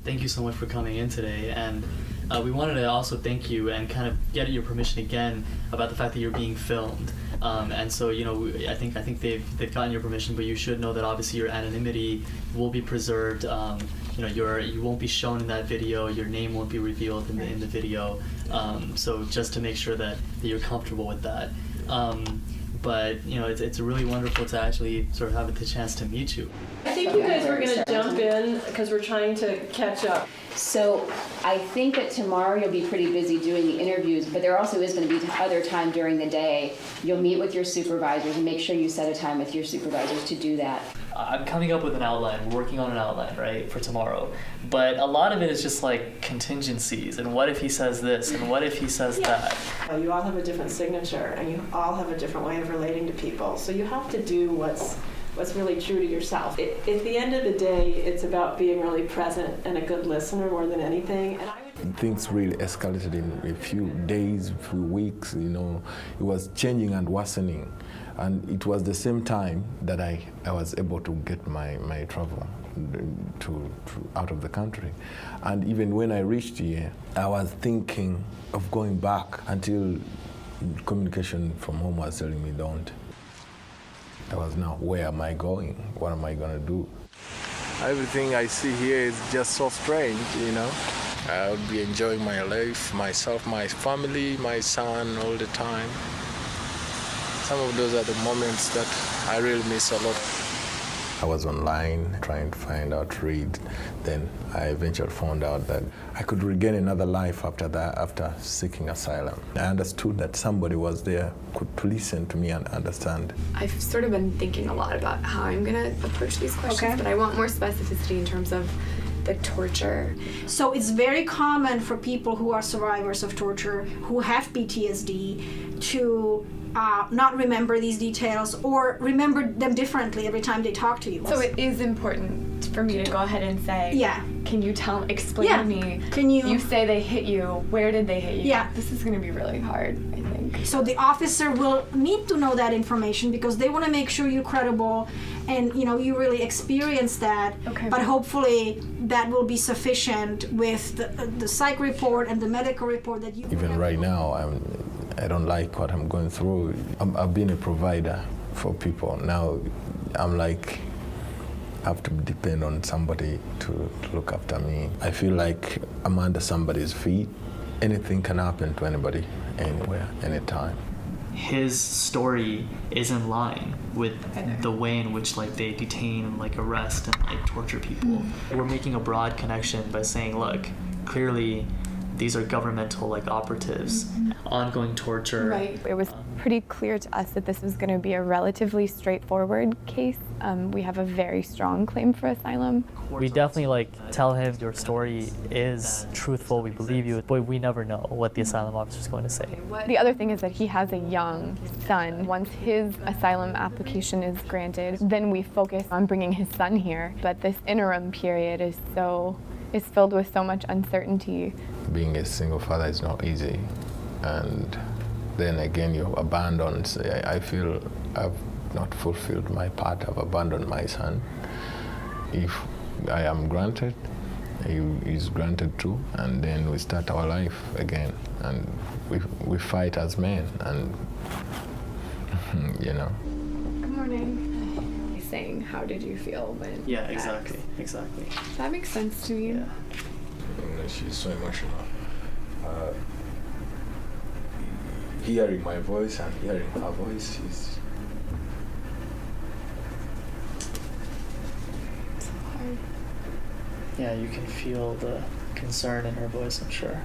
Thank you so much for coming in today, and we wanted to also thank you and kind of get your permission again about the fact that you're being filmed. And so, I think they've gotten your permission, but you should know that obviously your anonymity will be preserved. You won't be shown in that video. Your name won't be revealed in the video. So just to make sure that you're comfortable with that. But it's really wonderful to actually sort of have the chance to meet you. I think you guys were going to jump in because we're trying to catch up. So I think that tomorrow you'll be pretty busy doing the interviews, but there also is going to be other time during the day. You'll meet with your supervisors and make sure you set a time with your supervisors to do that. I'm coming up with an outline, working on an outline, right, for tomorrow. But a lot of it is just like contingencies, and what if he says this, and what if he says that? You all have a different signature, and you all have a different way of relating to people. So you have to do what's really true to yourself. At the end of the day, it's about being really present and a good listener more than anything. And things really escalated in a few days, a few weeks, It was changing and worsening. And it was the same time that I was able to get my travel to out of the country. And even when I reached here, I was thinking of going back until communication from home was telling me don't. I was now, where am I going? What am I going to do? Everything I see here is just so strange, I would be enjoying my life, myself, my family, my son all the time. Some of those are the moments that I really miss a lot. I was online trying to find out, read. Then I eventually found out that I could regain another life after that, after seeking asylum. I understood that somebody was there, could listen to me and understand. I've sort of been thinking a lot about how I'm going to approach these questions, but I want more specificity in terms of the torture. So it's very common for people who are survivors of torture, who have PTSD, to not remember these details or remember them differently every time they talk to you. So it is important for me to go ahead and say, can you explain to me, you say they hit you, where did they hit you? Yeah. This is going to be really hard, I think. So the officer will need to know that information because they want to make sure you're credible and you really experience that. Okay. But hopefully that will be sufficient with the psych report and the medical report that you even right now I don't like what I'm going through. I've been a provider for people. Now I'm like, I have to depend on somebody to look after me. I feel like I'm under somebody's feet. Anything can happen to anybody, anywhere, anytime. His story is in line with the way in which they detain, arrest, and torture people. We're making a broad connection by saying, look, clearly these are governmental operatives, ongoing torture. Right. It was pretty clear to us that this was going to be a relatively straightforward case. We have a very strong claim for asylum. We definitely tell him your story is truthful, we believe you, but we never know what the asylum officer is going to say. The other thing is that he has a young son. Once his asylum application is granted, then we focus on bringing his son here. But this interim period is filled with so much uncertainty. Being a single father is not easy, and then again you're abandoned. I feel I've not fulfilled my part. I've abandoned my son. If I am granted, he is granted too, and then we start our life again, and we fight as men, and Good morning. Saying, how did you feel when? Yeah, exactly. That makes sense to me. Yeah. She's so emotional. Hearing my voice and hearing her voice is So hard. Yeah, you can feel the concern in her voice, I'm sure.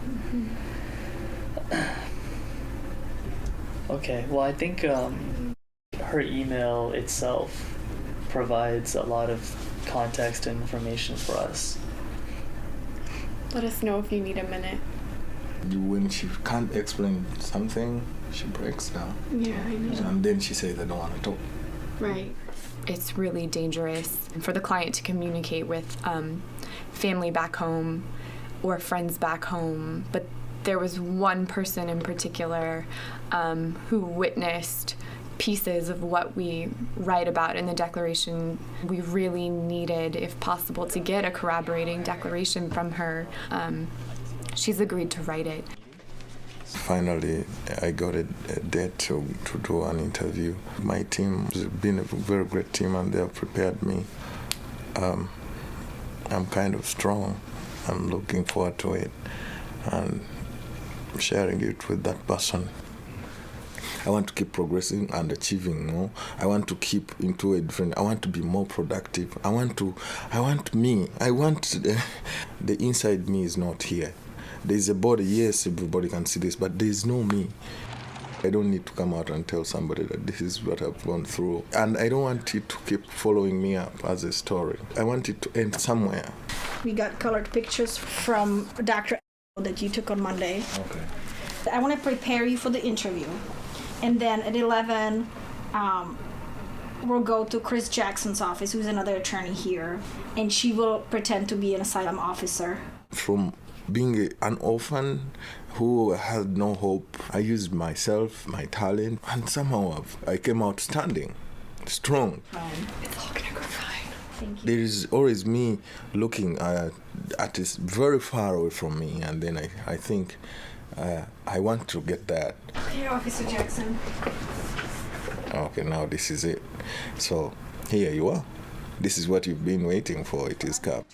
Okay, well, I think her email itself provides a lot of context and information for us. Let us know if you need a minute. when she can't explain something, she breaks down. Yeah, I know. And then she says, I don't want to talk. Right. It's really dangerous for the client to communicate with family back home or friends back home. But there was one person in particular who witnessed pieces of what we write about in the declaration. We really needed, if possible, to get a corroborating declaration from her. She's agreed to write it. Finally, I got a date to do an interview. My team has been a very great team, and they have prepared me. I'm kind of strong. I'm looking forward to it and sharing it with that person. I want to keep progressing and achieving more. I want to keep into a different. I want to be more productive. I want the inside me is not here. There's a body, yes, everybody can see this, but there's no me. I don't need to come out and tell somebody that this is what I've gone through. And I don't want it to keep following me up as a story. I want it to end somewhere. We got colored pictures from Dr. that you took on Monday. Okay. I want to prepare you for the interview. And then at 11, we'll go to Chris Jackson's office, who's another attorney here, and she will pretend to be an asylum officer. From being an orphan who had no hope, I used myself, my talent, and somehow I came out standing, strong. It's all gonna go fine. Thank you. There is always me looking at this very far away from me, and then I think I want to get that. Here, Officer Jackson. Okay, now this is it. So here you are. This is what you've been waiting for. It is Cap.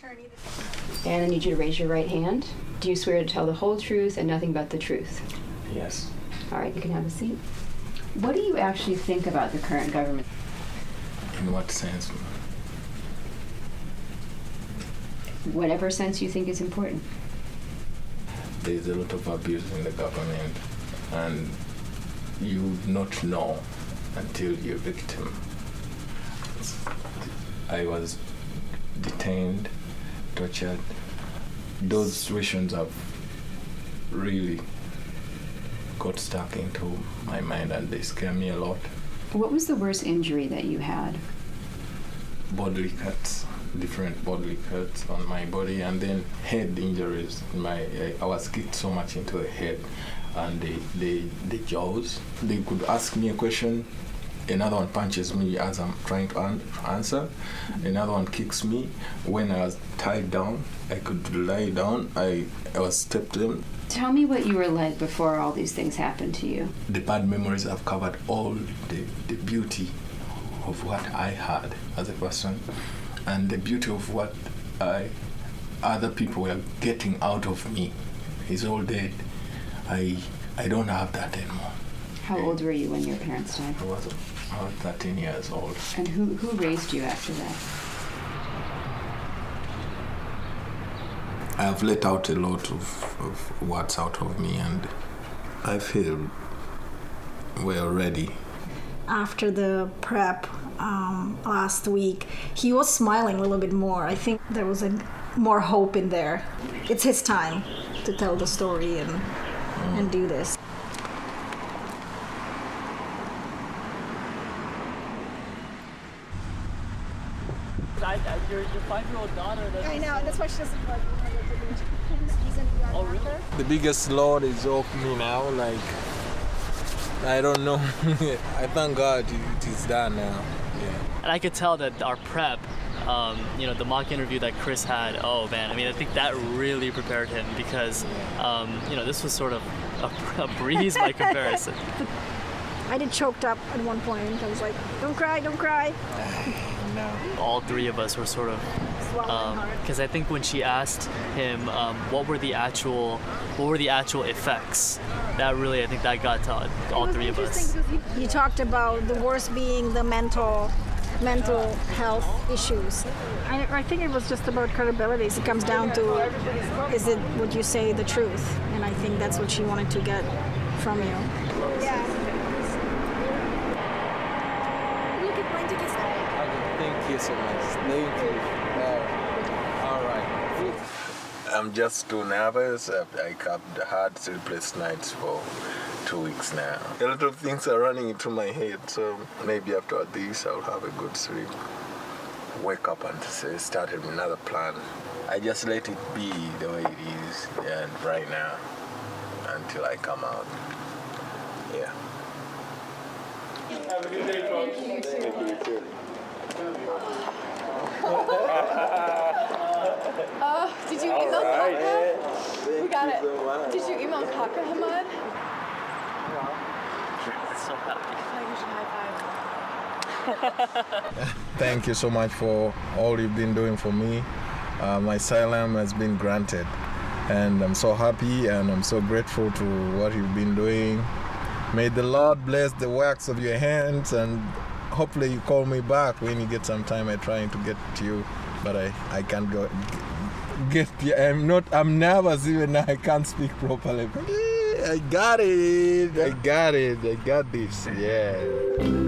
And I need you to raise your right hand. Do you swear to tell the whole truth and nothing but the truth? Yes. All right, you can have a seat. What do you actually think about the current government? In what sense? Whatever sense you think is important. There's a lot of abuse in the government, and you not know until you're a victim. I was detained, tortured. Those situations have really got stuck into my mind, and they scare me a lot. What was the worst injury that you had? Bodily cuts, different bodily cuts on my body, and then head injuries. I was kicked so much into the head, and the jaws. They could ask me a question, another one punches me as I'm trying to answer, another one kicks me. When I was tied down, I could lie down. I was stepped in. Tell me what you were like before all these things happened to you. The bad memories have covered all the beauty of what I had as a person, and the beauty of what other people were getting out of me is all dead. I don't have that anymore. How old were you when your parents died? I was about 13 years old. And who raised you after that? I have let out a lot of what's out of me, and I feel we're ready. After the prep last week, he was smiling a little bit more. I think there was more hope in there. It's his time to tell the story and do this. Your 5-year-old daughter. I know, that's why she doesn't like Oh, really? The biggest load is off me now. Like, I don't know. I thank God it is done now. Yeah. And I could tell that our prep, the mock interview that Chris had, oh man, I mean, I think that really prepared him because, this was sort of a breeze by comparison. I did choked up at one point. I was like, don't cry, don't cry. No. All three of us were sort of, because I think when she asked him what were the actual effects, that really, I think that got to all three of us. You talked about the worst being the mental health issues. I think it was just about credibility. It comes down to, is it would you say the truth? And I think that's what she wanted to get from you. Yeah. Thank you so much. Thank you. All right. I'm just too nervous. I have had sleepless nights for 2 weeks now. A lot of things are running into my head, so maybe after this I'll have a good sleep. Wake up and start another plan. I just let it be the way it is, and right now, until I come out. Yeah. Have a good day, folks. Thank you, too. Did you email Kaka? We got it. So Did you email Kaka, Hamad? So happy. I think we should high five. Thank you so much for all you've been doing for me. My asylum has been granted, and I'm so happy and I'm so grateful to what you've been doing. May the Lord bless the works of your hands, and hopefully you call me back when you get some time. I'm trying to get to you, but I can't go get. I'm nervous even now. I can't speak properly. I got it. I got this. Yeah.